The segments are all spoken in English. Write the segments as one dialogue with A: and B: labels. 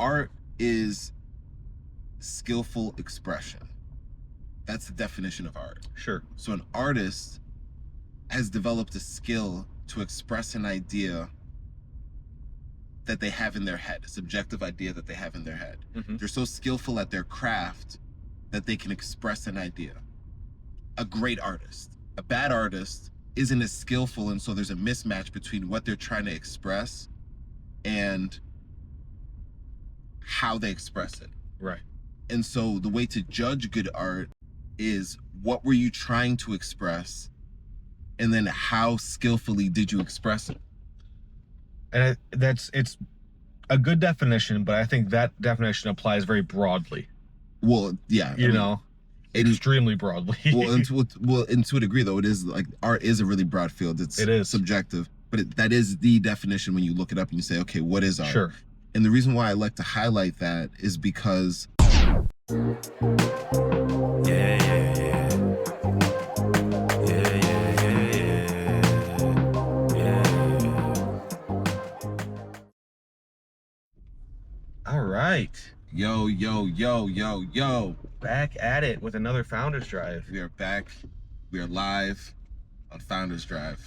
A: art is skillful expression. That's the definition of art.
B: Sure.
A: So an artist has developed a skill to express an idea that they have in their head, a subjective idea that they have in their head.
B: Mm-hmm.
A: They're so skillful at their craft that they can express an idea. A great artist. A bad artist isn't as skillful, and so there's a mismatch between what they're trying to express and how they express it.
B: Right.
A: And so the way to judge good art is, what were you trying to express, and then how skillfully did you express it?
B: And it's a good definition, but I think that definition applies very broadly.
A: Well, yeah,
B: You know, extremely broadly.
A: well, and to a degree, though, it is like art is a really broad field. It is subjective, but that is the definition when you look it up and you say, okay, what is art?
B: Sure.
A: And the reason why I like to highlight that is because
B: All right.
A: Yo.
B: Back at it with another Founders Drive.
A: We are back. We are live on Founders Drive.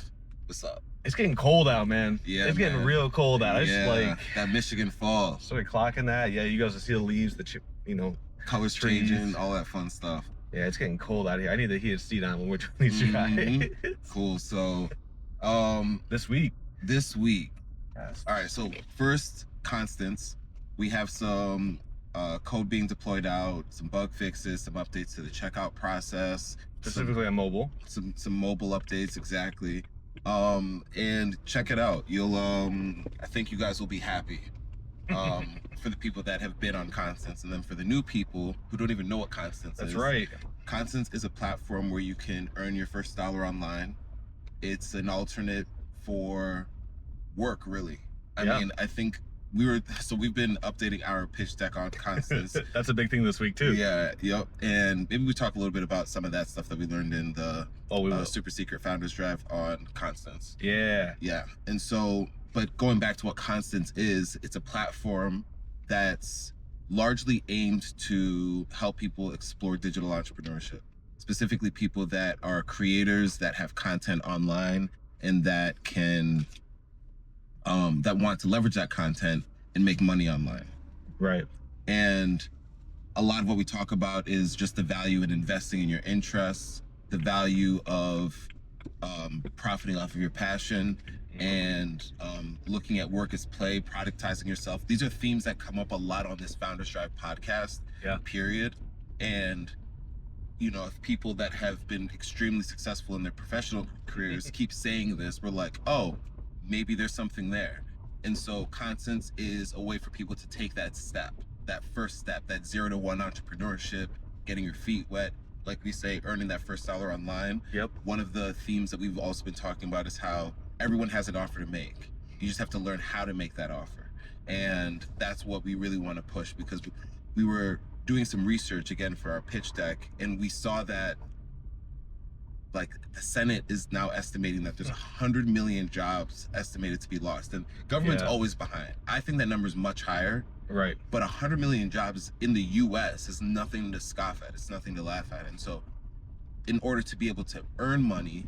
A: What's up?
B: It's getting cold out, man.
A: Yeah,
B: it's getting real cold out. I just like
A: that Michigan fall.
B: Started clocking that. Yeah, you guys will see the leaves,
A: colors
B: trees.
A: changing, all that fun stuff.
B: Yeah, it's getting cold out here. I need the heated seat on when we're doing these drives.
A: Cool. So,
B: this week.
A: Yes. All right. So first, constants. We have some code being deployed out, some bug fixes, some updates to the checkout process.
B: Specifically on mobile.
A: Some mobile updates, exactly. And check it out. You'll I think you guys will be happy. For the people that have been on Constants, and then for the new people who don't even know what Constants is.
B: That's right.
A: Constants is a platform where you can earn your first $1 online. It's an alternate for work, really. I mean, I think we've been updating our pitch deck on Constants.
B: That's a big thing this week too.
A: Yeah, yep. And maybe we talk a little bit about some of that stuff that we learned in the super secret Founders Drive on Constants.
B: Yeah.
A: And so, but going back to what Constants is, it's a platform that's largely aimed to help people explore digital entrepreneurship, specifically people that are creators that have content online and that can that want to leverage that content and make money online.
B: Right.
A: And a lot of what we talk about is just the value in investing in your interests, the value of profiting off of your passion, and looking at work as play, productizing yourself. These are themes that come up a lot on this Founders Drive podcast, period. And, if people that have been extremely successful in their professional careers keep saying this, we're like, oh, maybe there's something there. And so Constants is a way for people to take that step, that first step, that 0 to 1 entrepreneurship, getting your feet wet, like we say, earning that first $1 online.
B: Yep.
A: One of the themes that we've also been talking about is how everyone has an offer to make. You just have to learn how to make that offer. And that's what we really want to push, because we were doing some research again for our pitch deck, and we saw that like the Senate is now estimating that there's 100 million jobs estimated to be lost, and government's always behind. I think that number is much higher.
B: Right.
A: But 100 million jobs in the US is nothing to scoff at. It's nothing to laugh at. And so in order to be able to earn money,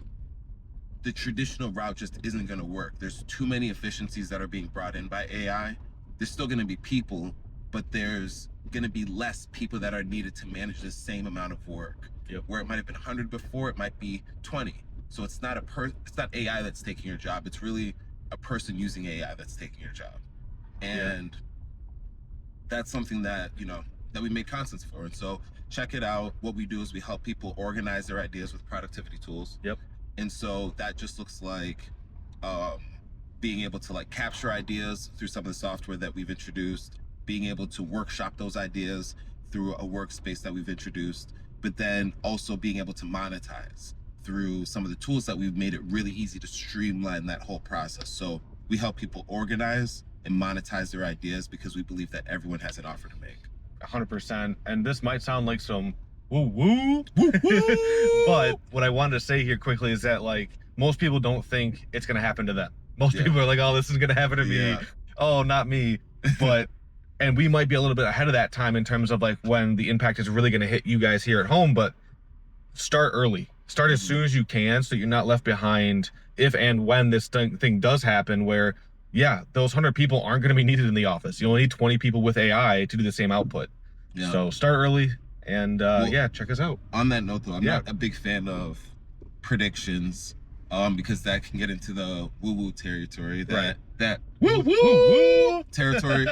A: the traditional route just isn't going to work. There's too many efficiencies that are being brought in by AI. There's still going to be people, but there's going to be less people that are needed to manage the same amount of work.
B: Yep.
A: Where it might have been 100 before, it might be 20. So it's not it's not AI that's taking your job. It's really a person using AI that's taking your job. And that's something that, that we made Constants for. And so check it out. What we do is we help people organize their ideas with productivity tools.
B: Yep.
A: And so that just looks like being able to like capture ideas through some of the software that we've introduced, being able to workshop those ideas through a workspace that we've introduced, but then also being able to monetize through some of the tools that we've made it really easy to streamline that whole process. So we help people organize and monetize their ideas because we believe that everyone has an offer to make.
B: 100%. And this might sound like some woo-woo, but what I wanted to say here quickly is that like most people don't think it's going to happen to them. Most people are like, oh, this is going to happen to me. Oh, not me. But And we might be a little bit ahead of that time in terms of like when the impact is really going to hit you guys here at home, but start early. Start as soon as you can so you're not left behind if and when this thing does happen where, yeah, those 100 people aren't going to be needed in the office. You only need 20 people with AI to do the same output.
A: Yeah.
B: So start early and yeah, check us out.
A: On that note, though, I'm not a big fan of predictions because that can get into the woo-woo territory. That woo-woo territory.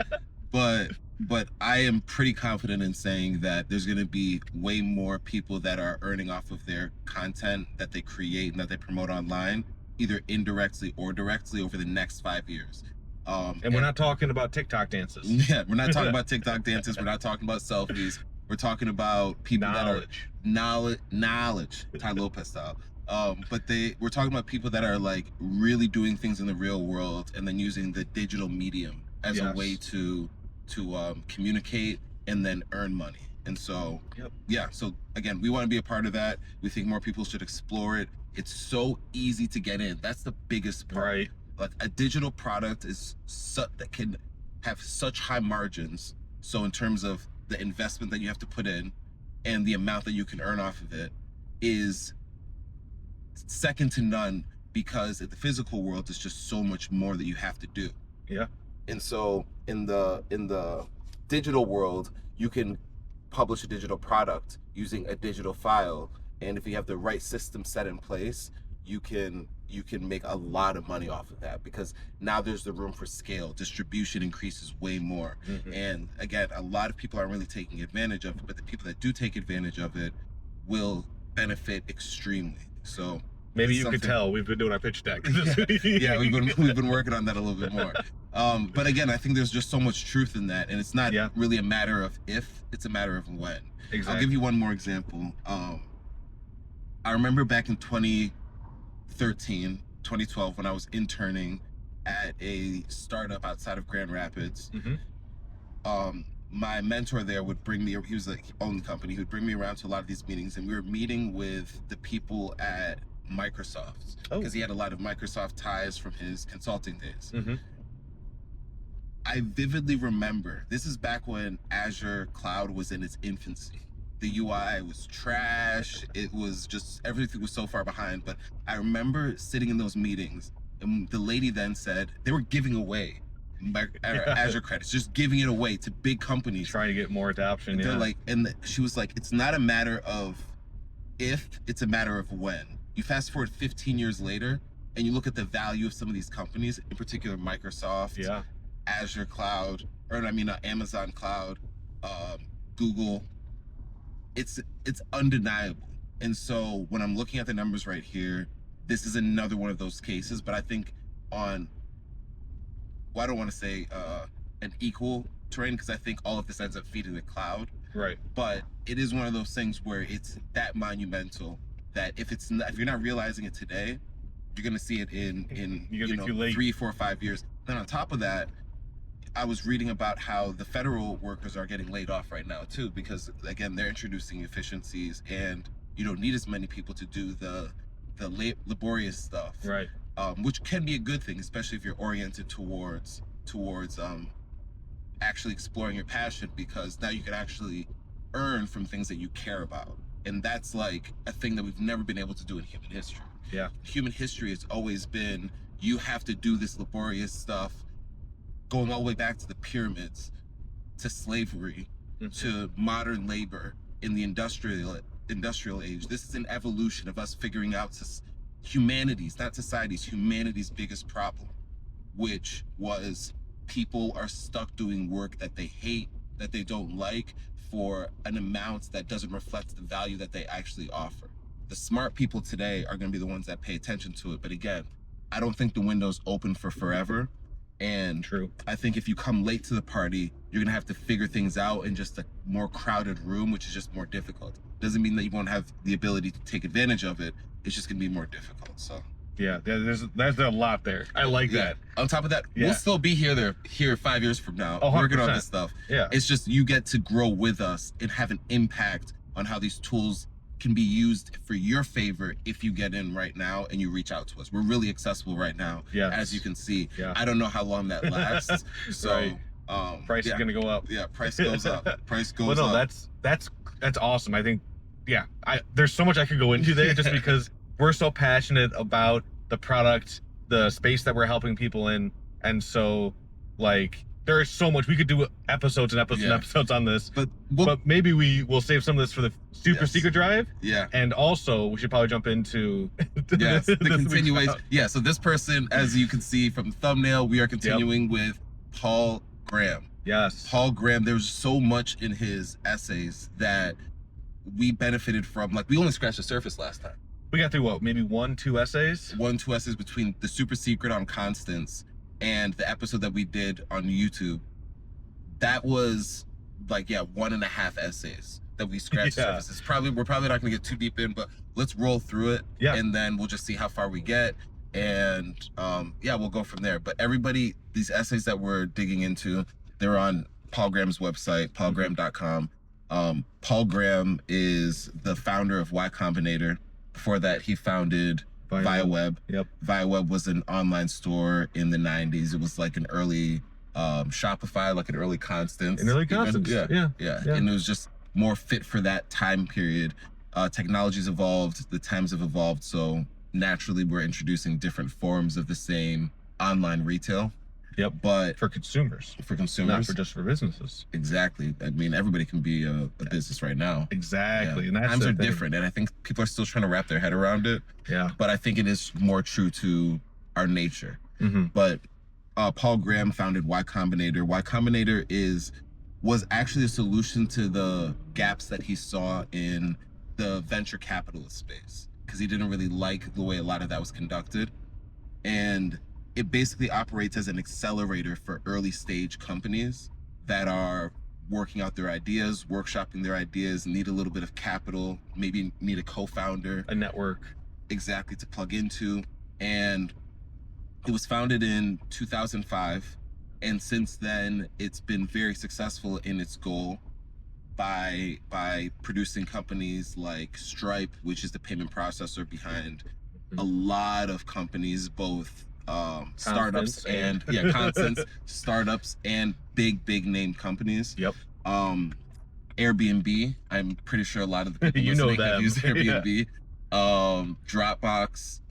A: But I am pretty confident in saying that there's going to be way more people that are earning off of their content that they create and that they promote online, either indirectly or directly over the next 5 years.
B: And we're not talking about TikTok dances.
A: Yeah, we're not talking about TikTok dances. We're not talking about selfies. We're talking about people that are knowledge, Ty Lopez style. But we're talking about people that are like really doing things in the real world and then using the digital medium as a way to communicate and then earn money. And so, yeah, so again, we want to be a part of that. We think more people should explore it. It's so easy to get in. That's the biggest part.
B: Right.
A: Like a digital product is that can have such high margins. So in terms of the investment that you have to put in and the amount that you can earn off of it is second to none, because in the physical world, there's just so much more that you have to do.
B: Yeah.
A: And so in the digital world, you can publish a digital product using a digital file. And if you have the right system set in place, you can make a lot of money off of that, because now there's the room for scale. Distribution increases way more. And again, a lot of people aren't really taking advantage of it, but the people that do take advantage of it will benefit extremely. So
B: maybe you could tell we've been doing our pitch deck.
A: Yeah, we've been working on that a little bit more. But again, I think there's just so much truth in that, and it's not really a matter of if, it's a matter of when.
B: Exactly.
A: I'll give you one more example. I remember back in 2012 when I was interning at a startup outside of Grand Rapids. My mentor there would bring me, he was like, owned the company, he would bring me around to a lot of these meetings, and we were meeting with the people at Microsoft, because he had a lot of Microsoft ties from his consulting days. I vividly remember, this is back when Azure Cloud was in its infancy. The UI was trash. It was just, everything was so far behind. But I remember sitting in those meetings, and the lady then said they were giving away Azure credits, just giving it away to big companies.
B: Trying to get more adoption.
A: They're like, and she was like, it's not a matter of if, it's a matter of when. You fast forward 15 years later, and you look at the value of some of these companies, in particular Microsoft, Azure Cloud, or I mean Amazon Cloud, Google. It's undeniable. And so when I'm looking at the numbers right here, this is another one of those cases. But I think on, well, I don't want to say an equal terrain, because I think all of this ends up feeding the cloud. Right. But it is one of those things where it's that monumental that if you're not realizing it today, you're gonna see it in 3, 4, 5 years. Then on top of that, I was reading about how the federal workers are getting laid off right now too, because again, they're introducing efficiencies, and you don't need as many people to do the laborious stuff. Right. Which can be a good thing, especially if you're oriented towards actually exploring your passion, because now you can actually earn from things that you care about. And that's like a thing that we've never been able to do in human history. Yeah. Human history has always been, you have to do this laborious stuff, going all the way back to the pyramids, to slavery, to modern labor in the industrial age. This is an evolution of us figuring out humanity's, not society's, humanity's biggest problem, which was people are stuck doing work that they hate, that they don't like, for an amount that doesn't reflect the value that they actually offer. The smart people today are going to be the ones that pay attention to it. But again, I don't think the window's open for forever. And I think if you come late to the party, you're going to have to figure things out in just a more crowded room, which is just more difficult. Doesn't mean that you won't have the ability to take advantage of it. It's just going to be more difficult. So
B: yeah, there's a lot there. I like that.
A: On top of that, we'll still be here 5 years from now, working on this stuff. Yeah. It's just you get to grow with us and have an impact on how these tools can be used for your favor if you get in right now and you reach out to us. We're really accessible right now, as you can see. I don't know how long that lasts. So
B: Price is gonna go up.
A: Yeah, price goes up. Price goes
B: Well, no,
A: up.
B: that's awesome. I think, yeah, there's so much I could go into there just because we're so passionate about the product, the space that we're helping people in, and so like there is so much we could do episodes and episodes and episodes on this. But maybe we will save some of this for the super secret drive.
A: Yeah.
B: And also we should probably jump into
A: the continuation. Yeah. So this person, as you can see from the thumbnail, we are continuing with Paul Graham.
B: Yes.
A: Paul Graham, there was so much in his essays that we benefited from. Like, we only scratched the surface last time.
B: We got through what, maybe 1-2 essays?
A: 1-2 essays between the super secret on constants and the episode that we did on YouTube. That was like, 1.5 essays that we scratched the surface. We're probably not gonna get too deep in, but let's roll through it. Yeah. And then we'll just see how far we get. And we'll go from there. But everybody, these essays that we're digging into, they're on Paul Graham's website, paulgraham.com. Paul Graham is the founder of Y Combinator. Before that, he founded Viaweb. Yep. Viaweb was an online store in the 90s. It was like an early Shopify, like an early Constance.
B: An early Constance. Yeah.
A: And it was just more fit for that time period. Technology's evolved, the times have evolved, so naturally we're introducing different forms of the same online retail.
B: Yep.
A: But
B: for consumers. Not for just for businesses.
A: Exactly. I mean, everybody can be a business right now.
B: Exactly.
A: Yeah.
B: And
A: times are different, and I think people are still trying to wrap their head around it.
B: Yeah.
A: But I think it is more true to our nature.
B: Mm-hmm.
A: But Paul Graham founded Y Combinator. Y Combinator was actually a solution to the gaps that he saw in the venture capitalist space, because he didn't really like the way a lot of that was conducted. And it basically operates as an accelerator for early stage companies that are working out their ideas, workshopping their ideas, need a little bit of capital, maybe need a co-founder.
B: A network.
A: Exactly, to plug into. And it was founded in 2005. And since then, it's been very successful in its goal by producing companies like Stripe, which is the payment processor behind a lot of companies, both startups and Constance, startups and big name companies.
B: Yep.
A: Airbnb, I'm pretty sure a lot of the people have used Airbnb. Dropbox,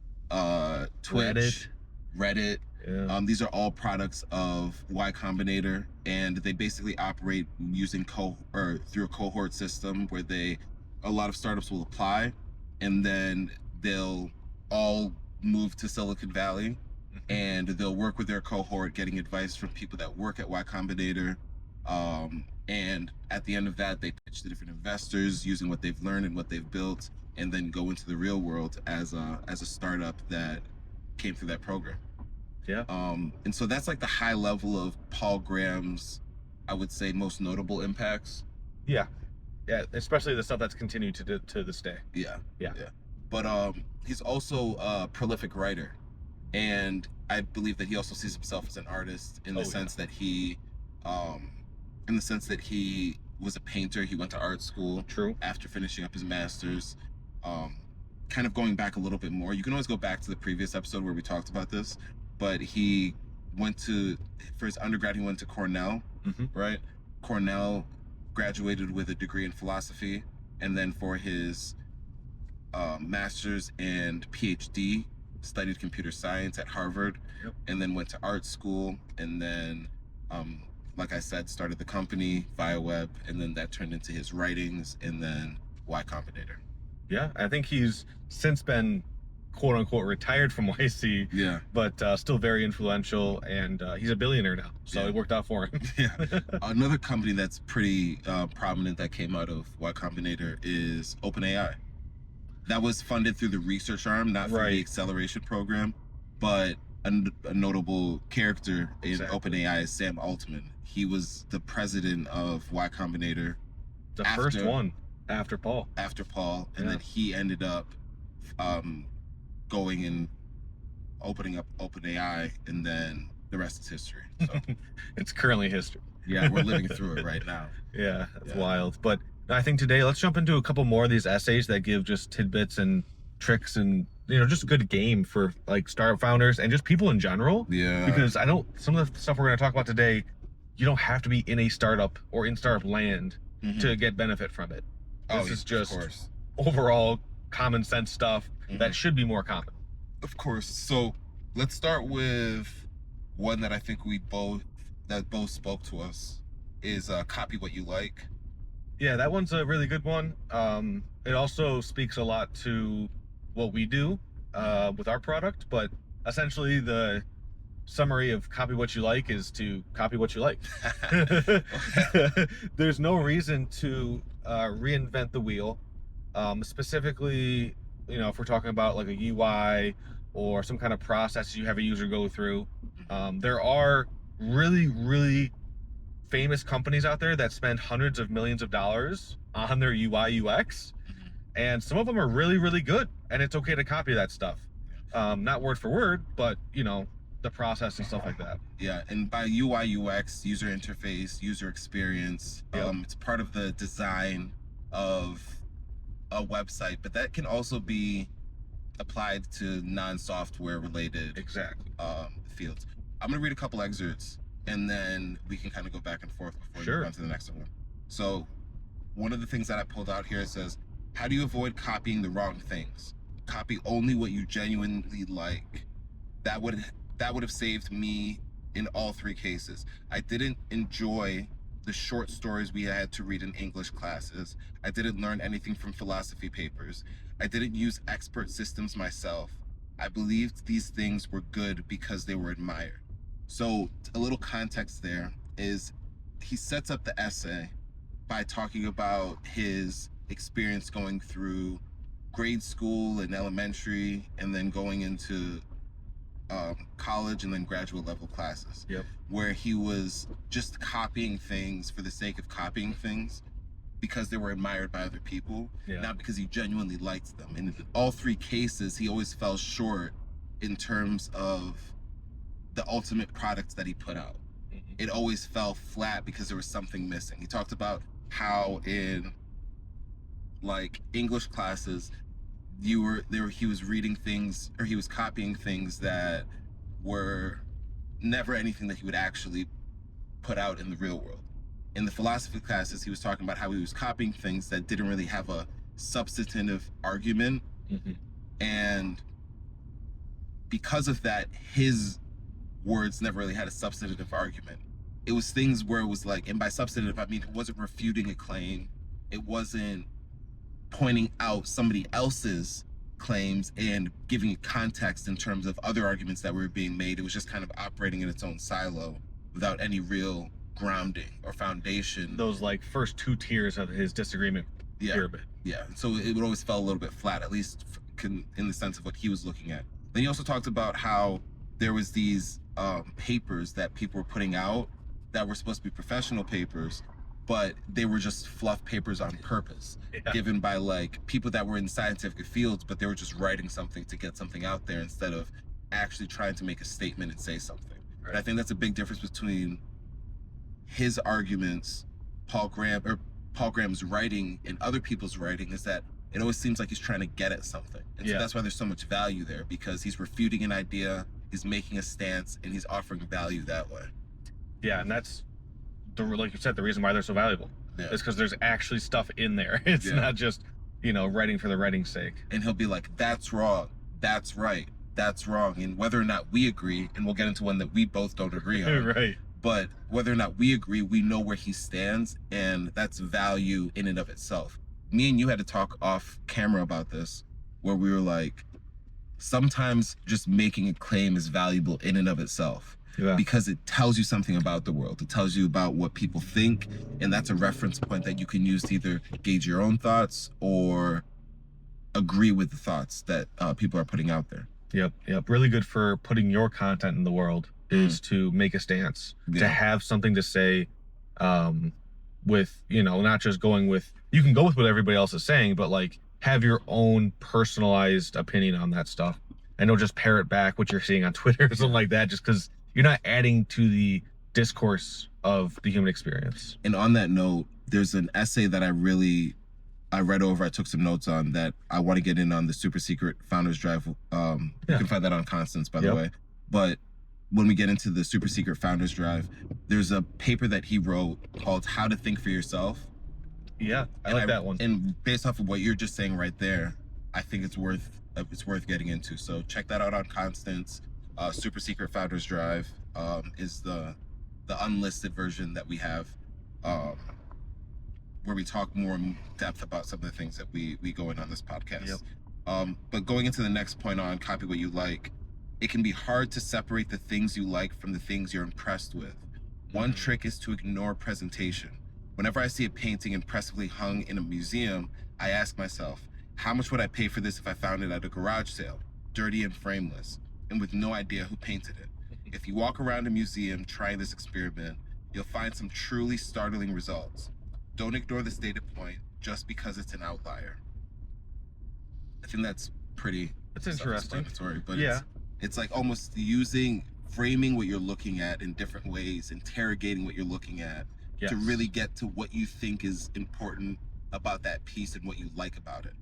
A: Twitch, Reddit.
B: Yeah.
A: These are all products of Y Combinator, and they basically operate using through a cohort system where a lot of startups will apply, and then they'll all move to Silicon Valley, and they'll work with their cohort, getting advice from people that work at Y Combinator. And at the end of that, they pitch to different investors using what they've learned and what they've built, and then go into the real world as a startup that came through that program.
B: Yeah.
A: And so that's like the high level of Paul Graham's, I would say, most notable impacts.
B: Yeah. Yeah, especially the stuff that's continued to this day.
A: Yeah. But he's also a prolific writer, and I believe that he also sees himself as an artist in the sense that he was a painter. He went to art school.
B: True.
A: After finishing up his master's. Kind of going back a little bit more, you can always go back to the previous episode where we talked about this, but he for his undergrad, he went to Cornell, right? Cornell, graduated with a degree in philosophy, and then for his master's and PhD, studied computer science at Harvard. Yep. And then went to art school, and then like I said, started the company Viaweb, and then that turned into his writings, and then Y Combinator.
B: Yeah, I think he's since been quote unquote retired from YC.
A: Yeah.
B: But still very influential, and he's a billionaire now, so it worked out for him.
A: Yeah. Another company that's pretty prominent that came out of Y Combinator is OpenAI. That was funded through the research arm, not through the acceleration program, but a notable character in OpenAI is Sam Altman. He was the president of Y Combinator.
B: The first one after Paul.
A: And then he ended up going and opening up OpenAI, and then the rest is history. So.
B: It's currently history.
A: Yeah, we're living through it right now.
B: Yeah, it's wild. But I think today, let's jump into a couple more of these essays that give just tidbits and tricks and, just a good game for like startup founders and just people in general.
A: Yeah.
B: Because some of the stuff we're going to talk about today you don't have to be in a startup or in startup land
A: Mhm.
B: to get benefit from it. This is
A: Of
B: just
A: course.
B: overall common sense stuff that
A: Mhm.
B: should be more common.
A: Of course. So let's start with one that I think both spoke to us is copy what you like.
B: Yeah, that one's a really good one. It also speaks a lot to what we do with our product, but essentially the summary of copy what you like is to copy what you like. There's no reason to reinvent the wheel. Specifically, if we're talking about like a UI or some kind of process you have a user go through, there are really, really famous companies out there that spend hundreds of millions of dollars on their UI UX,
A: Mhm.
B: and some of them are really, really good, and it's okay to copy that stuff. Not word for word, but the process and stuff like that.
A: Yeah, and by UI UX, user interface, user experience,
B: Yep.
A: it's part of the design of a website, but that can also be applied to non-software related
B: Exactly.
A: fields. I'm gonna read a couple excerpts, and then we can kind of go back and forth before we
B: Sure.
A: move on to the next one. So one of the things that I pulled out here says, how do you avoid copying the wrong things? Copy only what you genuinely like. That would that would have saved me in all three cases. I didn't enjoy the short stories we had to read in English classes. I didn't learn anything from philosophy papers. I didn't use expert systems myself. I believed these things were good because they were admired. So a little context there is he sets up the essay by talking about his experience going through grade school and elementary and then going into college and then graduate level classes.
B: Yep.
A: Where he was just copying things for the sake of copying things because they were admired by other people,
B: Yeah.
A: not because he genuinely liked them. And in all three cases, he always fell short in terms of the ultimate products that he put out.
B: Mhm.
A: It always fell flat because there was something missing. He talked about how in like English classes, he was reading things or he was copying things that were never anything that he would actually put out in the real world. In the philosophy classes, he was talking about how he was copying things that didn't really have a substantive argument.
B: Mhm.
A: And because of that, his words never really had a substantive argument. It was things where it was like, and by substantive, I mean, it wasn't refuting a claim. It wasn't pointing out somebody else's claims and giving it context in terms of other arguments that were being made. It was just kind of operating in its own silo without any real grounding or foundation.
B: Those like first two tiers of his disagreement
A: Yeah.
B: pyramid.
A: Yeah. So it would always fell a little bit flat, at least in the sense of what he was looking at. Then he also talked about how there was these papers that people were putting out that were supposed to be professional papers, but they were just fluff papers on purpose,
B: Yeah.
A: given by like people that were in scientific fields, but they were just writing something to get something out there instead of actually trying to make a statement and say something.
B: Right.
A: And I think that's a big difference between his arguments, Paul Graham's writing, and other people's writing, is that it always seems like he's trying to get at something. And so
B: Yeah.
A: that's why there's so much value there, because he's refuting an idea, he's making a stance, and he's offering value that way.
B: Yeah, and that's like you said, the reason why they're so valuable
A: Yeah.
B: is because there's actually stuff in there. It's
A: Yeah.
B: not just writing for the writing's sake.
A: And he'll be like, that's wrong, that's right, that's wrong. And whether or not we agree, and we'll get into one that we both don't agree on,
B: Right.
A: but whether or not we agree, we know where he stands, and that's value in and of itself. Me and you had to talk off camera about this, where we were like, sometimes just making a claim is valuable in and of itself.
B: Yeah.
A: Because it tells you something about the world. It tells you about what people think, and that's a reference point that you can use to either gauge your own thoughts or agree with the thoughts that people are putting out there.
B: Yep. Really good for putting your content in the world is to make a stance, to have something to say, with not just going with, you can go with what everybody else is saying, but like have your own personalized opinion on that stuff, and don't just parrot back what you're seeing on Twitter or something like that, just because you're not adding to the discourse of the human experience.
A: And on that note, there's an essay that I read over, I took some notes on, that I want to get in on the super secret Founders Drive. You can find that on Constance, by the way. But when we get into the super secret founders drive, there's a paper that he wrote called How to Think for Yourself.
B: Yeah, I like that one.
A: And based off of what you're just saying right there, I think it's worth getting into. So check that out on Constance. Super Secret Founders Drive is the unlisted version that we have, where we talk more in depth about some of the things that we go in on this podcast.
B: Yep.
A: But going into the next point on copy what you like, it can be hard to separate the things you like from the things you're impressed with. One trick is to ignore presentation. Whenever I see a painting impressively hung in a museum, I ask myself, how much would I pay for this if I found it at a garage sale, dirty and frameless, and with no idea who painted it? If you walk around a museum trying this experiment, you'll find some truly startling results. Don't ignore this data point just because it's an outlier. I think that's pretty self-explanatory, but it's like almost framing what you're looking at in different ways, interrogating what you're looking at, to really get to what you think is important about that piece and what you like about it.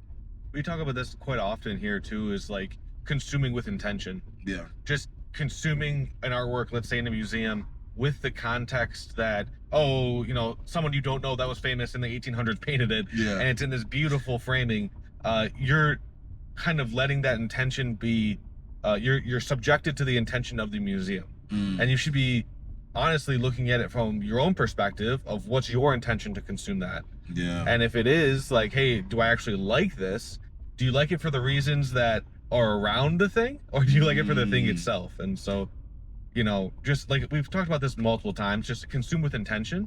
B: We talk about this quite often here too, is like consuming with intention.
A: Yeah.
B: Just consuming an artwork, let's say in a museum, with the context that, oh, you know, someone you don't know that was famous in the 1800s painted it, and it's in this beautiful framing. You're kind of letting that intention be, you're subjected to the intention of the museum. And you should be honestly looking at it from your own perspective of what's your intention to consume that. And if it is like, hey, do I actually like this? Do you like it for the reasons that are around the thing, or do you like it for the thing itself? And so, you know, just like we've talked about this multiple times, just consume with intention.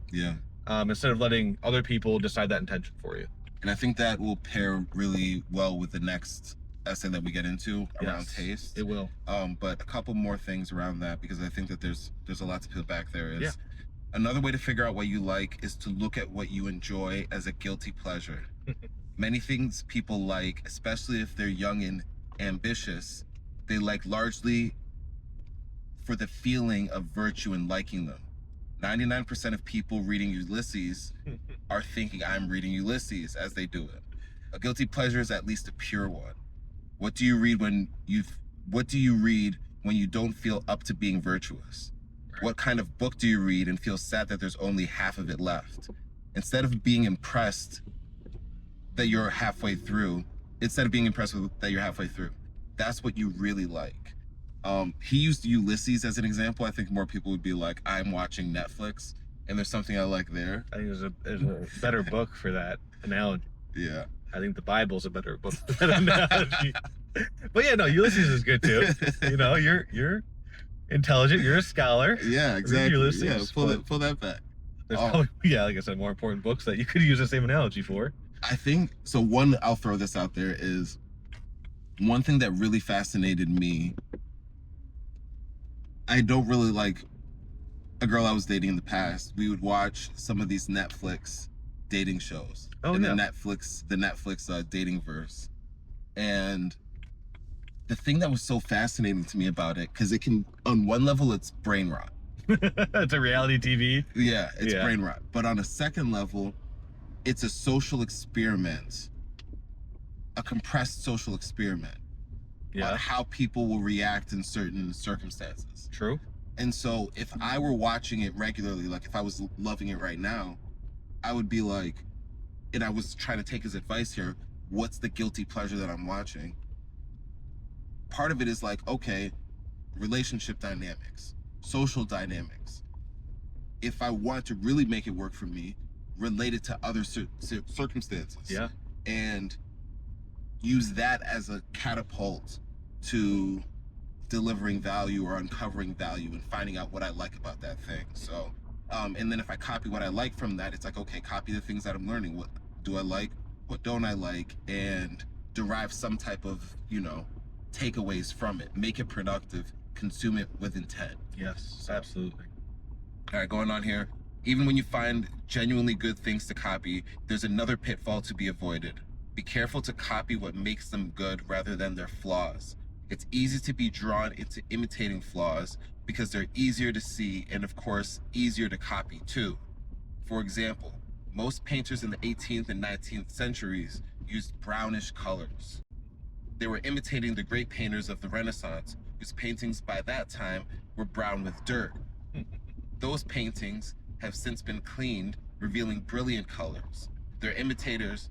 B: Instead of letting other people decide that intention for you.
A: And I think that will pair really well with the next essay that we get into around taste.
B: It will.
A: But a couple more things around that, because I think that there's a lot to peel back there. Another way to figure out what you like is to look at what you enjoy as a guilty pleasure. Many things people like, especially if they're young and ambitious, they like largely for the feeling of virtue in liking them. 99% of people reading Ulysses are thinking I'm reading Ulysses as they do it. A guilty pleasure is at least a pure one. What do you read when you don't feel up to being virtuous? What kind of book do you read and feel sad that there's only half of it left? Instead of being impressed that you're halfway through, that's what you really like. He used Ulysses as an example. I think more people would be like, I'm watching Netflix and there's something I like there.
B: I think there's a better book for that analogy.
A: Yeah.
B: I think the Bible's a better book for that analogy. But yeah, no, Ulysses is good too. You know, you're intelligent, you're a scholar.
A: Yeah, exactly.
B: Ulysses,
A: yeah, pull that back.
B: There's probably, like I said, more important books that you could use the same analogy for.
A: I think so. One, I'll throw this out there, is one thing that really fascinated me. I don't really like a girl I was dating in the past. We would watch some of these Netflix dating shows. The Netflix dating verse. And the thing that was so fascinating to me about it, because it can, on one level, it's brain rot.
B: It's a reality TV.
A: Yeah, it's brain rot. But on a second level, it's a social experiment, a compressed social experiment on how people will react in certain circumstances.
B: True.
A: And so if I were watching it regularly, like if I was loving it right now, I would be like, and I was trying to take his advice here, what's the guilty pleasure that I'm watching? Part of it is like, okay, relationship dynamics, social dynamics. If I want to really make it work for me, relate it to other circumstances.
B: Yeah.
A: And use that as a catapult to delivering value or uncovering value and finding out what I like about that thing. So, and then if I copy what I like from that, it's like, okay, copy the things that I'm learning. What do I like? What don't I like? And derive some type of, takeaways from it. Make it productive. Consume it with intent.
B: Yes, absolutely.
A: All right, going on here. Even when you find genuinely good things to copy, there's another pitfall to be avoided. Be careful to copy what makes them good rather than their flaws. It's easy to be drawn into imitating flaws because they're easier to see and, of course, easier to copy too. For example, most painters in the 18th and 19th centuries used brownish colors. They were imitating the great painters of the Renaissance, whose paintings by that time were brown with dirt. Those paintings have since been cleaned, revealing brilliant colors. Their imitators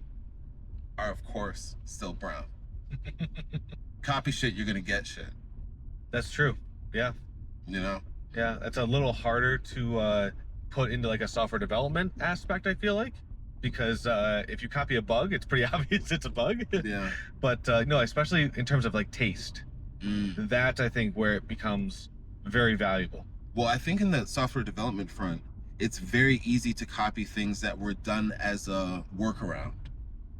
A: are, of course, still brown. Copy shit, you're gonna get shit.
B: That's true. Yeah.
A: You know?
B: Yeah, that's a little harder to put into like a software development aspect, I feel like, because if you copy a bug, it's pretty obvious it's a bug.
A: Yeah.
B: But no, especially in terms of like taste, that's I think where it becomes very valuable.
A: Well, I think in the software development front, it's very easy to copy things that were done as a workaround.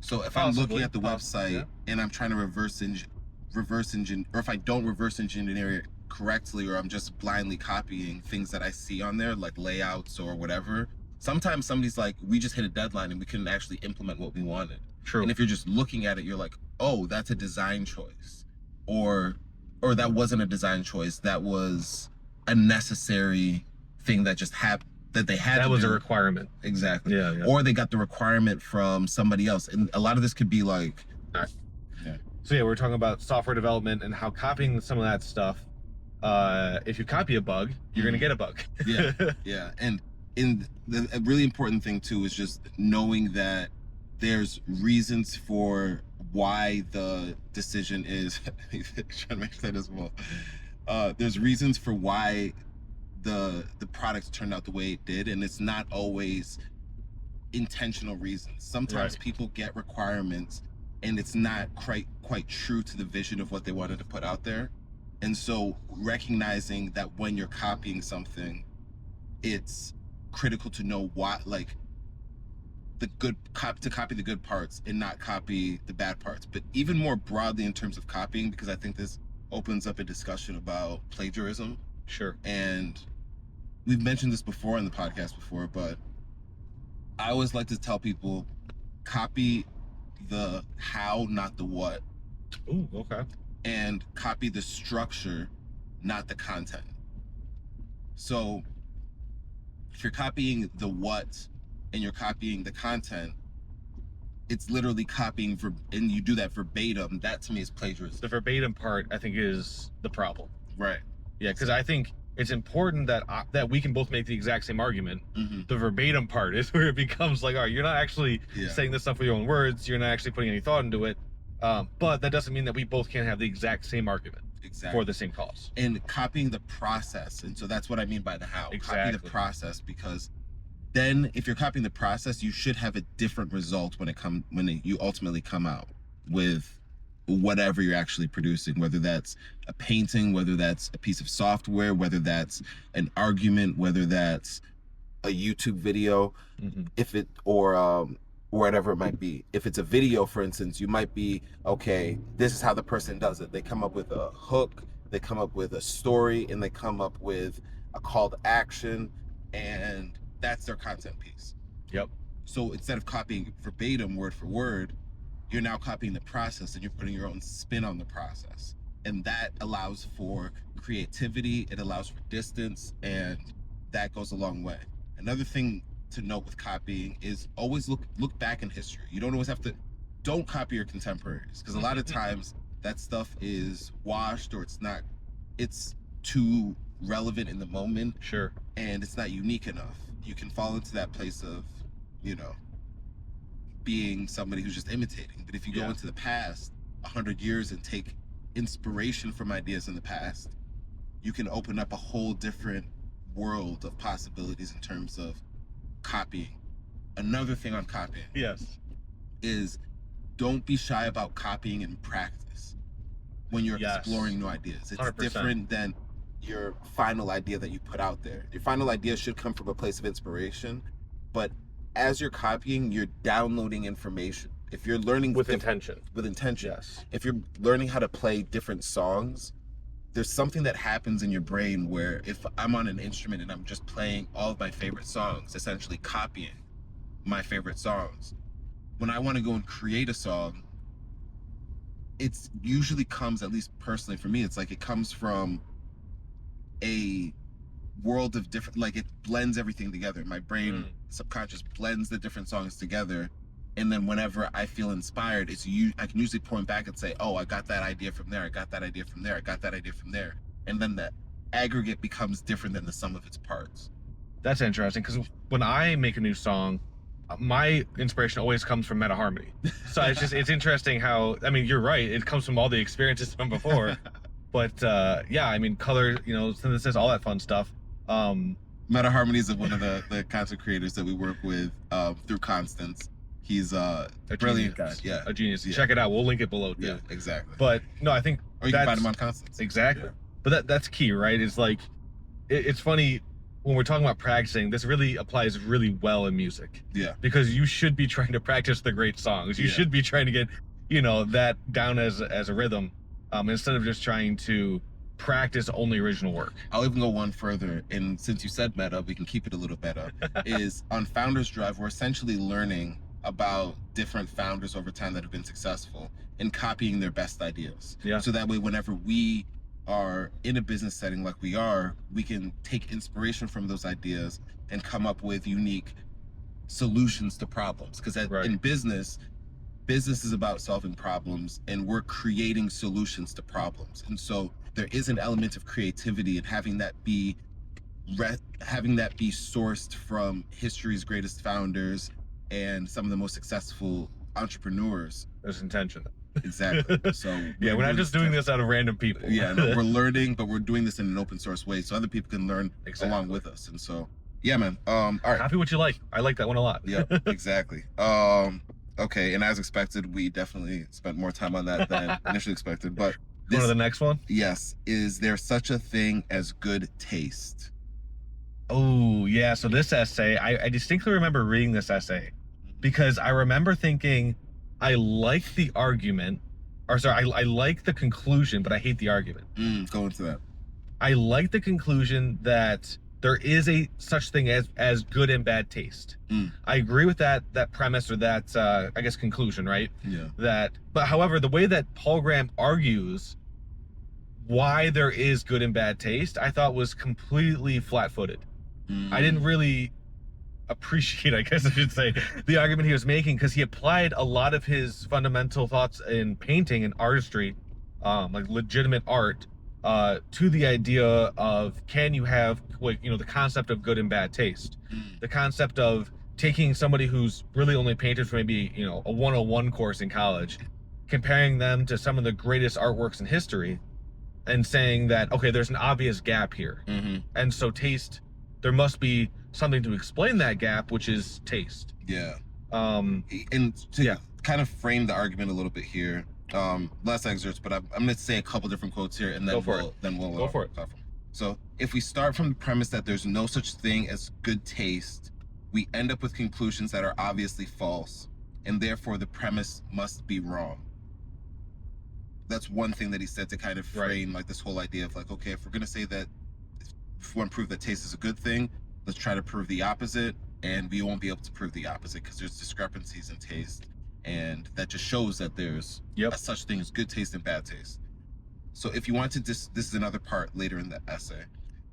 A: So if I'm looking at the website and I'm trying to reverse engineer, or if I don't reverse engineer it correctly, or I'm just blindly copying things that I see on there, like layouts or whatever, sometimes somebody's like, we just hit a deadline and we couldn't actually implement what we wanted.
B: True.
A: And if you're just looking at it, you're like, oh, that's a design choice. Or that wasn't a design choice. That was a necessary thing that just happened, that they had to do.
B: That was a requirement.
A: Exactly.
B: Yeah.
A: Or they got the requirement from somebody else. And a lot of this could be like...
B: So yeah, we're talking about software development and how copying some of that stuff, if you copy a bug, you're going to get a bug.
A: Yeah. And a really important thing too is just knowing that there's reasons for why the decision is trying to make that as well. There's reasons for why the product turned out the way it did, and it's not always intentional reasons. Sometimes people get requirements and it's not quite true to the vision of what they wanted to put out there. And so recognizing that when you're copying something, it's critical to know what, like, to copy the good parts and not copy the bad parts. But even more broadly in terms of copying, because I think this opens up a discussion about plagiarism.
B: Sure.
A: And we've mentioned this before in the podcast before, but I always like to tell people, copy the how, not the what.
B: Ooh, okay.
A: And copy the structure, not the content. So if you're copying the what and you're copying the content, it's literally copying and you do that verbatim. That to me is plagiarism.
B: The verbatim part, I think, is the problem.
A: Right.
B: Yeah, because I think it's important that we can both make the exact same argument. The verbatim part is where it becomes like, all right, you're not actually saying this stuff with your own words. You're not actually putting any thought into it. But that doesn't mean that we both can't have the exact same argument for the same cause. And
A: copying the process. And so that's what I mean by the how.
B: Exactly.
A: Copy the process, because then if you're copying the process, you should have a different result when you ultimately come out with whatever you're actually producing, whether that's a painting, whether that's a piece of software, whether that's an argument, whether that's a YouTube video, or whatever it might be. If it's a video, for instance, you might be, okay, this is how the person does it. They come up with a hook, they come up with a story, and they come up with a call to action, and that's their content piece.
B: Yep.
A: So instead of copying verbatim word for word, you're now copying the process and you're putting your own spin on the process. And that allows for creativity, it allows for distance, and that goes a long way. Another thing to note with copying is always look back in history. You don't always have to, don't copy your contemporaries, because a lot of times that stuff is washed, or it's too relevant in the moment.
B: Sure.
A: And it's not unique enough. You can fall into that place of, being somebody who's just imitating. But if you go into the past 100 years and take inspiration from ideas in the past, you can open up a whole different world of possibilities in terms of copying. Another thing on copying is don't be shy about copying in practice when you're exploring new ideas. It's
B: 100%.
A: different than your final idea that you put out there. Your final idea should come from a place of inspiration, but as you're copying, you're downloading information. If you're learning
B: with intention,
A: if you're learning how to play different songs, there's something that happens in your brain where if I'm on an instrument and I'm just playing all of my favorite songs, essentially copying my favorite songs, when I want to go and create a song, it's usually comes, at least personally for me, it's like it comes from a world of different, like it blends everything together. My brain subconscious blends the different songs together And then whenever I feel inspired, I can usually point back and say, oh, I got that idea from there. I got that idea from there. I got that idea from there. And then the aggregate becomes different than the sum of its parts.
B: That's interesting, because when I make a new song, my inspiration always comes from meta harmony. So it's interesting how, I mean, you're right, it comes from all the experiences from before. But yeah, I mean, color, synthesis, all that fun stuff.
A: Meta harmony is one of the content creators that we work with through Constance. He's a brilliant guy. Yeah,
B: a genius.
A: Yeah.
B: Check it out. We'll link it below too.
A: Yeah, exactly.
B: But no, I think
A: or you can find him on Constance.
B: Exactly. Yeah. But that's key, right? It's like, it's funny when we're talking about practicing. This really applies really well in music.
A: Yeah.
B: Because you should be trying to practice the great songs. You should be trying to get, that down as a rhythm, instead of just trying to practice only original work.
A: I'll even go one further, and since you said meta, we can keep it a little meta. Is on Founders Drive, we're essentially learning about different founders over time that have been successful and copying their best ideas.
B: Yeah.
A: So that way, whenever we are in a business setting like we are, we can take inspiration from those ideas and come up with unique solutions to problems. Because in business is about solving problems, and we're creating solutions to problems. And so there is an element of creativity and having that be sourced from history's greatest founders and some of the most successful entrepreneurs.
B: There's intention.
A: Exactly. So
B: yeah, we're not just doing this out of random people.
A: Yeah, no, we're learning, but we're doing this in an open source way, so other people can learn along with us. And so, yeah, man. All right.
B: Copy what you like. I like that one a lot.
A: Yeah, exactly. Okay, and as expected, we definitely spent more time on that than initially expected. But
B: go to the next one.
A: Yes. Is there such a thing as good taste?
B: Oh, yeah. So this essay, I distinctly remember reading this essay because I remember thinking, I like the argument, or sorry, I like the conclusion, but I hate the argument.
A: Go into that.
B: I like the conclusion that there is a such thing as good and bad taste. I agree with that premise, or that I guess conclusion, right?
A: Yeah.
B: But however, the way that Paul Graham argues why there is good and bad taste, I thought was completely flat-footed. I didn't really appreciate, I guess I should say, the argument he was making, because he applied a lot of his fundamental thoughts in painting and artistry, like legitimate art, to the idea of, can you have, like, the concept of good and bad taste, the concept of taking somebody who's really only painted for maybe a 101 course in college, comparing them to some of the greatest artworks in history, and saying that, okay, there's an obvious gap here, and so taste, there must be something to explain that gap, which is taste.
A: Yeah. And to kind of frame the argument a little bit here, less excerpts, but I'm going to say a couple different quotes here, and then we'll
B: go for it.
A: So if we start from the premise that there's no such thing as good taste, we end up with conclusions that are obviously false, and therefore the premise must be wrong. That's one thing that he said to kind of frame like this whole idea of like, okay, if we're going to say that, if we want to prove that taste is a good thing, let's try to prove the opposite, and we won't be able to prove the opposite because there's discrepancies in taste, and that just shows that there's a such thing as good taste and bad taste. So if you want to this is another part later in the essay.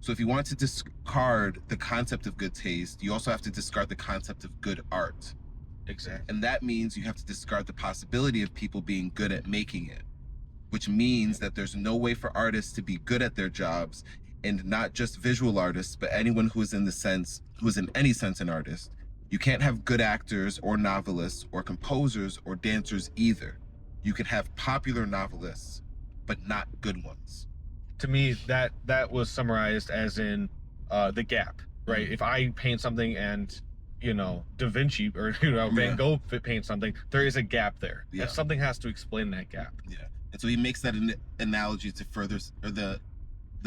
A: So if you want to discard the concept of good taste, you also have to discard the concept of good art.
B: Exactly.
A: And that means you have to discard the possibility of people being good at making it, which means that there's no way for artists to be good at their jobs, and not just visual artists, but anyone who is in any sense an artist. You can't have good actors or novelists or composers or dancers either. You can have popular novelists, but not good ones.
B: To me, that was summarized as in the gap, right? If I paint something and Da Vinci or Van Gogh paints something, there is a gap there.
A: Yeah.
B: And something has to explain that gap.
A: Yeah. And so he makes that an analogy to further, or the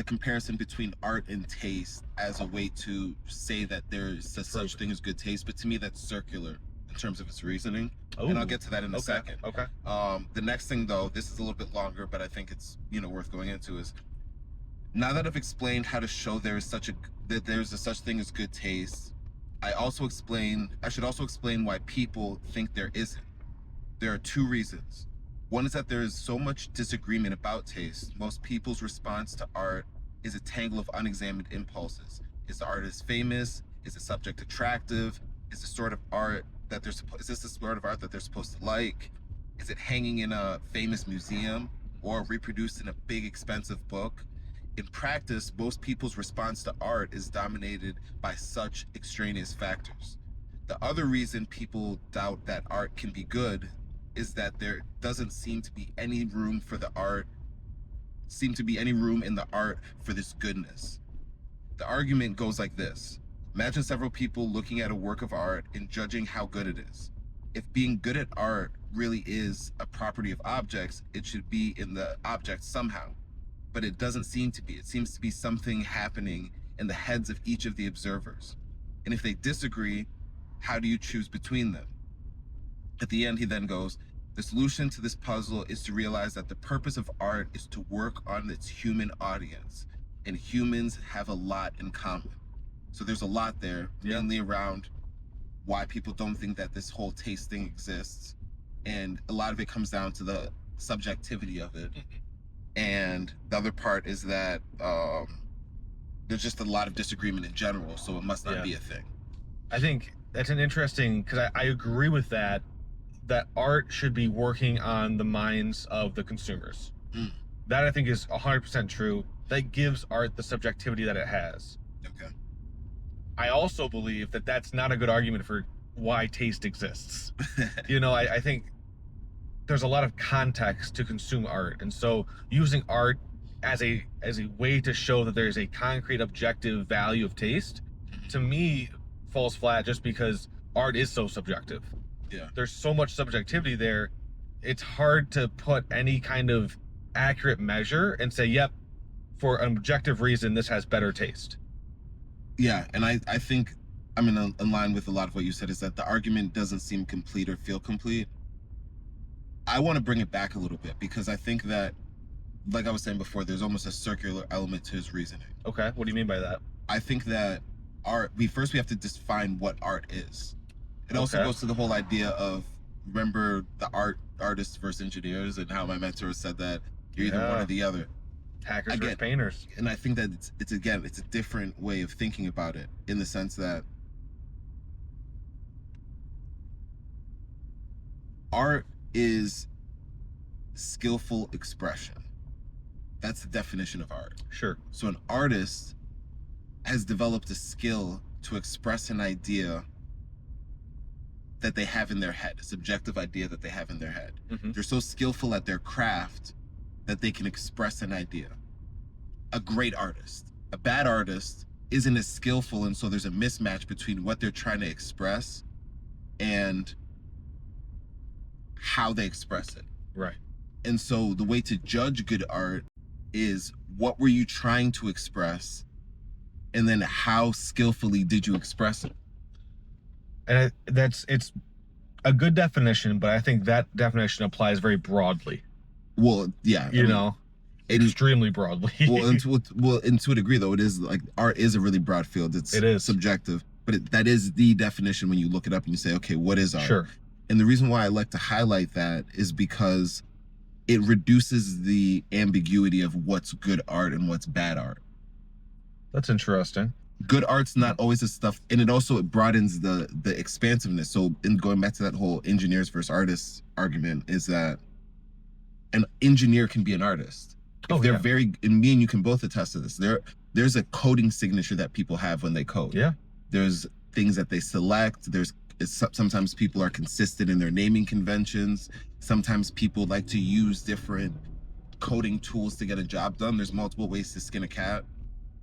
A: comparison between art and taste as a way to say that there's such thing as good taste. But to me, that's circular in terms of its reasoning. And I'll get to that in a second.
B: Okay.
A: The next thing, though, this is a little bit longer, but I think it's worth going into, is now that I've explained how to show there's a such thing as good taste, I should also explain why people think there isn't. There are two reasons. One is that there is so much disagreement about taste. Most people's response to art is a tangle of unexamined impulses. Is the artist famous? Is the subject attractive? Is the sort of art that they're supposed? Is this the sort of art that they're supposed to like? Is it hanging in a famous museum or reproduced in a big expensive book? In practice, most people's response to art is dominated by such extraneous factors. The other reason people doubt that art can be good is that there doesn't seem to be any room for the art, seem to be any room in the art for this goodness. The argument goes like this. Imagine several people looking at a work of art and judging how good it is. If being good at art really is a property of objects, it should be in the object somehow. But it doesn't seem to be. It seems to be something happening in the heads of each of the observers. And if they disagree, how do you choose between them? At the end, he then goes, the solution to this puzzle is to realize that the purpose of art is to work on its human audience, and humans have a lot in common. So there's a lot there, mainly around why people don't think that this whole taste thing exists. And a lot of it comes down to the subjectivity of it. And the other part is that there's just a lot of disagreement in general, so it must not be a thing.
B: I think that's an interesting, because I agree with that art should be working on the minds of the consumers. That I think is 100% true. That gives art the subjectivity that it has.
A: Okay.
B: I also believe that that's not a good argument for why taste exists. I think there's a lot of context to consume art, and so using art as a way to show that there's a concrete objective value of taste, to me, falls flat just because art is so subjective.
A: Yeah.
B: There's so much subjectivity there. It's hard to put any kind of accurate measure and say, yep, for an objective reason, this has better taste.
A: Yeah, and I think I'm in line with a lot of what you said, is that the argument doesn't seem complete or feel complete. I want to bring it back a little bit because I think that, like I was saying before, there's almost a circular element to his reasoning.
B: Okay, what do you mean by that?
A: I think that art, we have to define what art is. It also goes to the whole idea of, remember the artists versus engineers, and how my mentor said that you're either one or the other.
B: Hackers versus painters.
A: And I think that it's a different way of thinking about it, in the sense that art is skillful expression. That's the definition of art.
B: Sure.
A: So an artist has developed a skill to express an idea that they have in their head, a subjective idea that they have in their head. They're so skillful at their craft that they can express an idea. A great artist. A bad artist isn't as skillful, and so there's a mismatch between what they're trying to express and how they express it.
B: Right.
A: And so the way to judge good art is, what were you trying to express, and then how skillfully did you express it?
B: And it's a good definition, but I think that definition applies very broadly.
A: Well, yeah,
B: extremely broadly.
A: and to a degree, though, it is like, art is a really broad field. It is subjective, but that is the definition when you look it up and you say, okay, what is art?
B: Sure.
A: And the reason why I like to highlight that is because it reduces the ambiguity of what's good art and what's bad art.
B: That's interesting.
A: Good art's not always the stuff, and it broadens the expansiveness. So, in going back to that whole engineers versus artists argument, is that an engineer can be an artist. And me and you can both attest to this. There's a coding signature that people have when they code.
B: Yeah.
A: There's things that they select. Sometimes people are consistent in their naming conventions. Sometimes people like to use different coding tools to get a job done. There's multiple ways to skin a cat.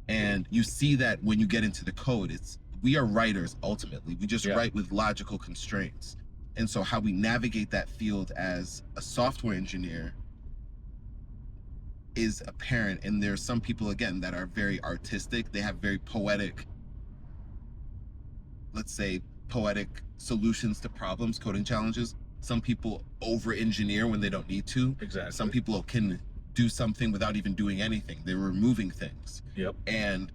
A: And you see that when you get into the code, we are writers ultimately. We just write with logical constraints. And so how we navigate that field as a software engineer is apparent. And there's some people, again, that are very artistic. They have very poetic, let's say, poetic solutions to problems, coding challenges. Some people over-engineer when they don't need to.
B: Exactly.
A: Some people can do something without even doing anything. They're removing things.
B: Yep.
A: And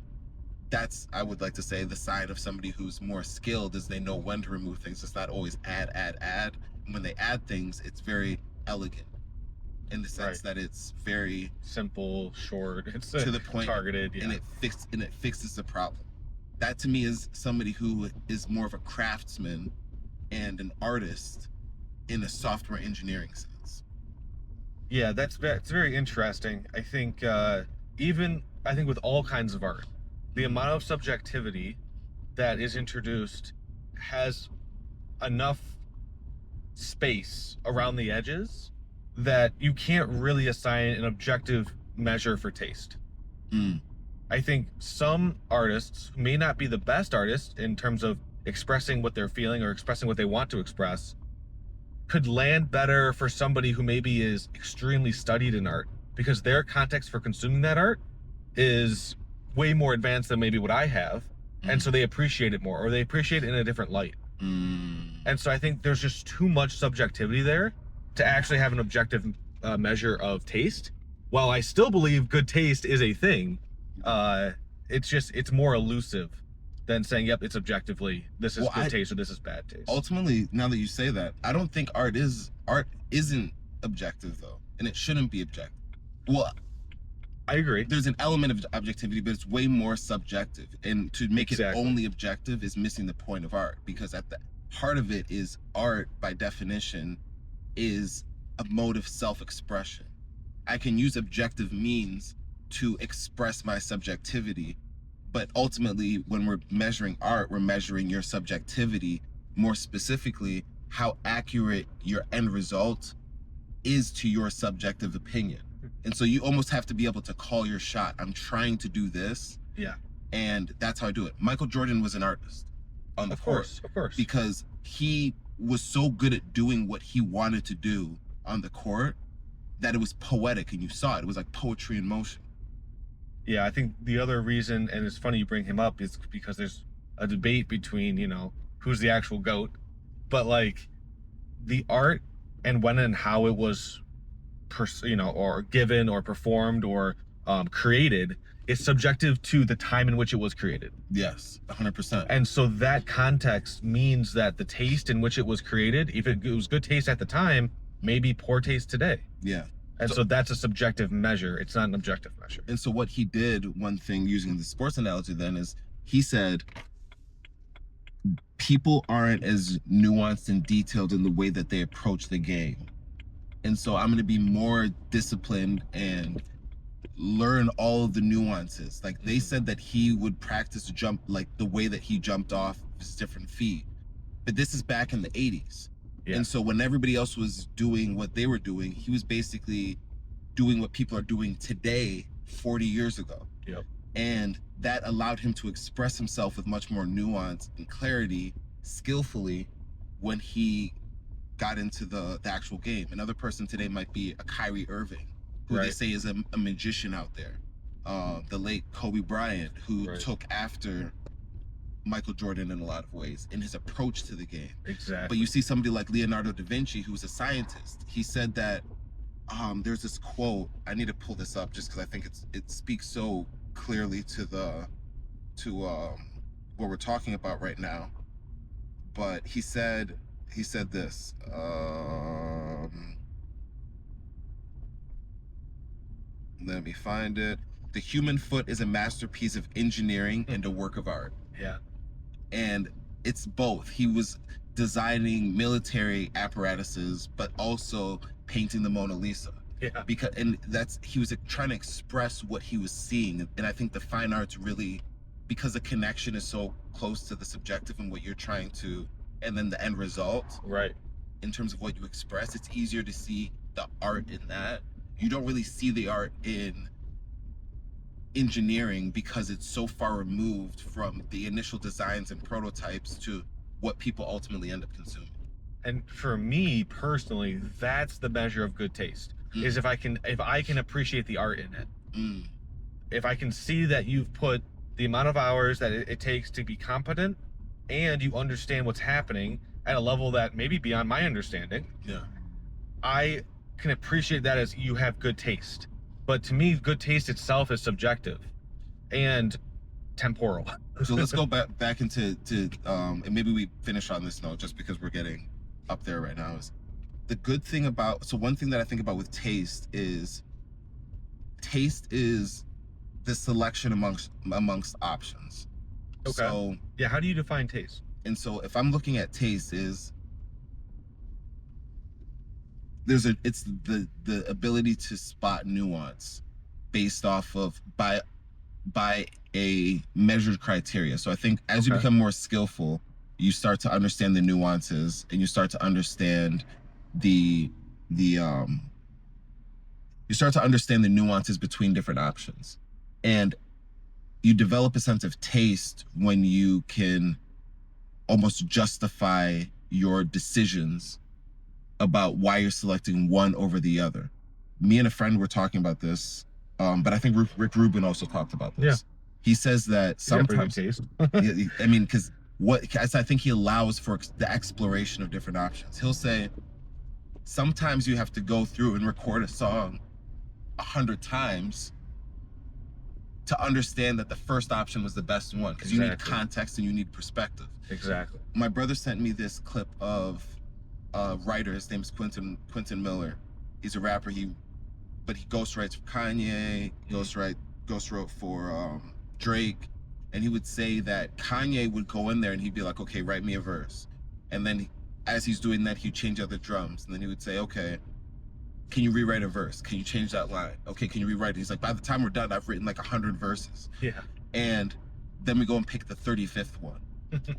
A: that's, I would like to say, the sign of somebody who's more skilled, is they know when to remove things. It's not always add. And when they add things, it's very elegant, in the sense that it's very
B: simple, short, it's
A: to the point,
B: targeted,
A: and it fixes the problem. That to me is somebody who is more of a craftsman and an artist in a software engineering sense.
B: Yeah, that's very interesting. I think I think with all kinds of art, the amount of subjectivity that is introduced has enough space around the edges that you can't really assign an objective measure for taste. I think some artists who may not be the best artists in terms of expressing what they're feeling or expressing what they want to express could land better for somebody who maybe is extremely studied in art, because their context for consuming that art is way more advanced than maybe what I have. And so they appreciate it more, or they appreciate it in a different light. And so I think there's just too much subjectivity there to actually have an objective measure of taste. While I still believe good taste is a thing, it's more elusive than saying, yep, it's objectively, this is good taste or this is bad taste.
A: Ultimately, now that you say that, I don't think art isn't objective though, and it shouldn't be objective. Well,
B: I agree.
A: There's an element of objectivity, but it's way more subjective. And to make it
B: Exactly.
A: only objective is missing the point of art, because at the heart of it is art, by definition, is a mode of self-expression. I can use objective means to express my subjectivity, but ultimately, when we're measuring art, we're measuring your subjectivity, more specifically, how accurate your end result is to your subjective opinion. And so you almost have to be able to call your shot. I'm trying to do this.
B: Yeah.
A: And that's how I do it. Michael Jordan was an artist on the court.
B: Of course.
A: Because he was so good at doing what he wanted to do on the court that it was poetic, and you saw it. It was like poetry in motion.
B: Yeah, I think the other reason, and it's funny you bring him up, is because there's a debate between, who's the actual GOAT, but like the art and when and how it was, or given or performed or created is subjective to the time in which it was created.
A: Yes, 100%.
B: And so that context means that the taste in which it was created, if it was good taste at the time, may be poor taste today.
A: Yeah.
B: And so that's a subjective measure. It's not an objective measure.
A: And so what he did, one thing using the sports analogy then, is he said, people aren't as nuanced and detailed in the way that they approach the game. And so I'm going to be more disciplined and learn all of the nuances. Like they said that he would practice jump, like the way that he jumped off his different feet. But this is back in the 80s. Yeah. And so when everybody else was doing what they were doing, he was basically doing what people are doing today 40 years ago.
B: Yep.
A: And that allowed him to express himself with much more nuance and clarity, skillfully, when he got into the actual game. Another person today might be a Kyrie Irving, who they say is a magician out there. The late Kobe Bryant, who took after Michael Jordan in a lot of ways in his approach to the game.
B: Exactly.
A: But you see somebody like Leonardo da Vinci, who's a scientist. He said that there's this quote. I need to pull this up just because I think it speaks so clearly to what we're talking about right now. But he said this. Let me find it. The human foot is a masterpiece of engineering and a work of art.
B: Yeah.
A: And it's both. He was designing military apparatuses, but also painting the Mona Lisa.
B: Yeah.
A: He was trying to express what he was seeing. And I think the fine arts really, because the connection is so close to the subjective and what you're trying to, and then the end result.
B: Right.
A: In terms of what you express, it's easier to see the art in that. You don't really see the art in engineering because it's so far removed from the initial designs and prototypes to what people ultimately end up consuming.
B: And for me personally, that's the measure of good taste. Is if I can appreciate the art in it. If I can see that you've put the amount of hours that it takes to be competent, and you understand what's happening at a level that may be beyond my understanding.
A: Yeah.
B: I can appreciate that as you have good taste. But to me, good taste itself is subjective and temporal.
A: So let's go back into and maybe we finish on this note just because we're getting up there right now. Is the good thing about, so one thing that I think about with taste is the selection amongst options.
B: Okay.
A: So
B: yeah, how do you define taste?
A: And so if I'm looking at taste, is it's the ability to spot nuance based off of by a measured criteria. So I think as you
B: Okay.
A: become more skillful, you start to understand the nuances, and you start to understand the the you start to understand the nuances between different options. And you develop a sense of taste when you can almost justify your decisions about why you're selecting one over the other. Me and a friend were talking about this, but I think Rick Rubin also talked about this.
B: Yeah.
A: He says that
B: He's got pretty
A: sometimes,
B: good taste.
A: I mean, because I think he allows for the exploration of different options. He'll say, sometimes you have to go through and record a song 100 times to understand that the first option was the best one, because you need context and you need perspective.
B: Exactly.
A: My brother sent me this clip of a writer. His name is Quentin Miller. He's a rapper. But he ghostwrites for Kanye. He ghostwrote for Drake. And he would say that Kanye would go in there and he'd be like, okay, write me a verse. And then as he's doing that, he'd change out the drums. And then he would say, okay, can you rewrite a verse? Can you change that line? Okay, can you rewrite it? He's like, by the time we're done, I've written like 100 verses.
B: Yeah.
A: And then we go and pick the 35th one.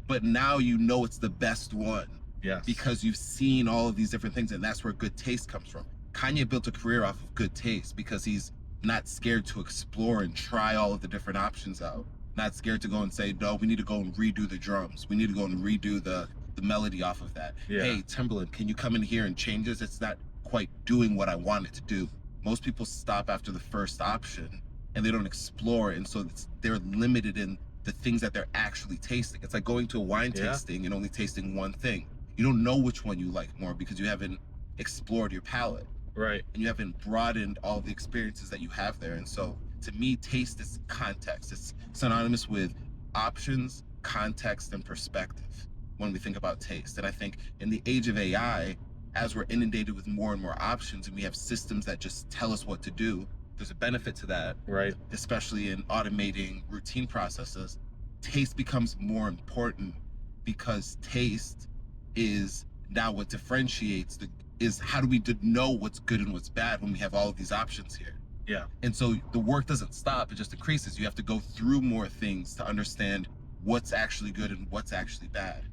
A: But now you know it's the best one.
B: Yes.
A: Because you've seen all of these different things, and that's where good taste comes from. Kanye built a career off of good taste because he's not scared to explore and try all of the different options out. Not scared to go and say, no, we need to go and redo the drums. We need to go and redo the melody off of that.
B: Yeah.
A: Hey, Timbaland, can you come in here and change this? It's not quite doing what I want it to do. Most people stop after the first option and they don't explore, and so they're limited in the things that they're actually tasting. It's like going to a wine tasting and only tasting one thing. You don't know which one you like more because you haven't explored your palate.
B: Right.
A: And you haven't broadened all the experiences that you have there. And so to me, taste is context. It's synonymous with options, context, and perspective when we think about taste. And I think in the age of AI, as we're inundated with more and more options and we have systems that just tell us what to do, there's a benefit to that.
B: Right.
A: Especially in automating routine processes. Taste becomes more important because taste is now what differentiates is how do we know what's good and what's bad when we have all of these options here.
B: Yeah.
A: And so the work doesn't stop, it just increases. You have to go through more things to understand what's actually good and what's actually bad,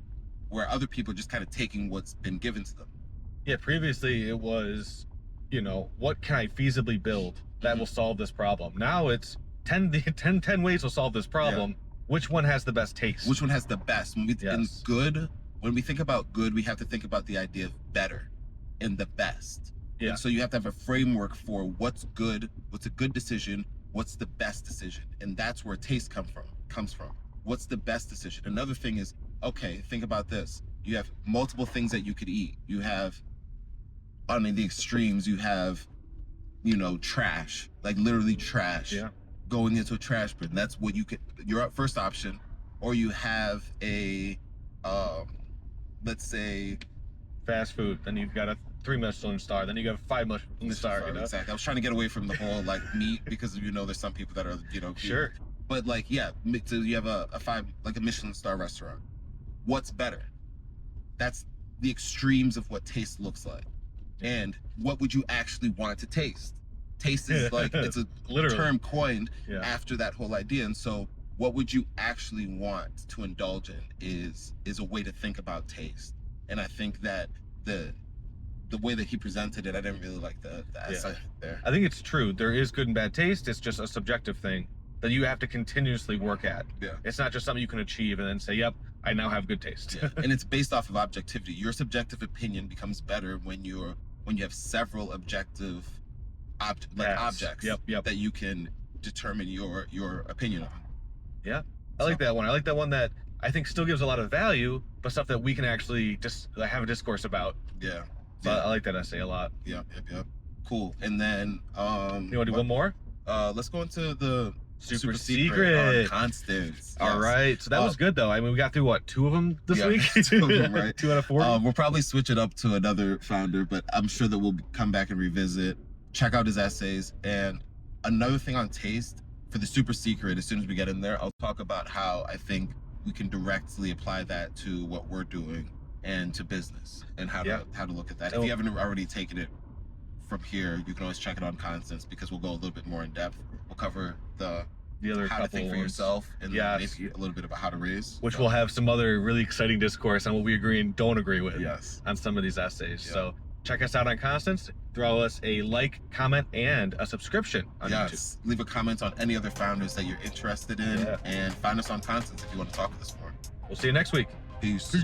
A: where other people are just kind of taking what's been given to them.
B: Yeah, previously it was, what can I feasibly build that will solve this problem? Now it's 10 ways to solve this problem. Yeah. Which one has the best taste?
A: Which one has the best? When we think about good, we have to think about the idea of better and the best. Yeah. And so you have to have a framework for what's good, what's a good decision, what's the best decision. And that's where taste comes from. What's the best decision? Another thing is, okay, think about this. You have multiple things that you could eat. You have, on the extremes, you have, trash, like literally trash. Yeah. Going into a trash bin. That's what your first option. Or you have a, let's say,
B: fast food. Then you've got a 3 Michelin star. Then you got a 5 Michelin star.
A: Exactly. I was trying to get away from the whole like meat because there's some people that are
B: sure.
A: But like so you have a Michelin star restaurant. What's better? That's the extremes of what taste looks like. And what would you actually want to taste? Taste is like it's a term coined after that whole idea. And so what would you actually want to indulge in is a way to think about taste. And I think that the way that he presented it, I didn't really like the essay there.
B: I think it's true. There is good and bad taste. It's just a subjective thing that you have to continuously work at. Yeah. It's not just something you can achieve and then say, yep, I now have good taste.
A: Yeah. And it's based off of objectivity. Your subjective opinion becomes better when you have several objective objects that you can determine your opinion on.
B: Yeah. I like that one. I like that one that I think still gives a lot of value, but stuff that we can actually just have a discourse about.
A: Yeah.
B: So I like that essay a lot.
A: Yep. Cool. And then
B: you want to do one more?
A: Let's go into the
B: super secret
A: constants.
B: All right. So that was good though. I mean, we got through what, 2 of them this week?
A: 2 of them, right?
B: 2 out of 4.
A: We'll probably switch it up to another founder, but I'm sure that we'll come back and revisit, check out his essays. And another thing on taste for the super secret, as soon as we get in there, I'll talk about how I think we can directly apply that to what we're doing and to business and how to look at that. If you haven't already taken it, from here, you can always check it on Constance, because we'll go a little bit more in depth. We'll cover the
B: other
A: how to think for
B: ones.
A: yourself, and
B: Yes.
A: maybe a little bit about how to raise.
B: Which will have some other really exciting discourse on what we agree and don't agree with on some of these essays.
A: Yeah.
B: So check us out on Constance. Throw us a like, comment, and a subscription on YouTube.
A: Leave a comment on any other founders that you're interested in, and find us on Constance if you want to talk with us more.
B: We'll see you next week.
A: Peace.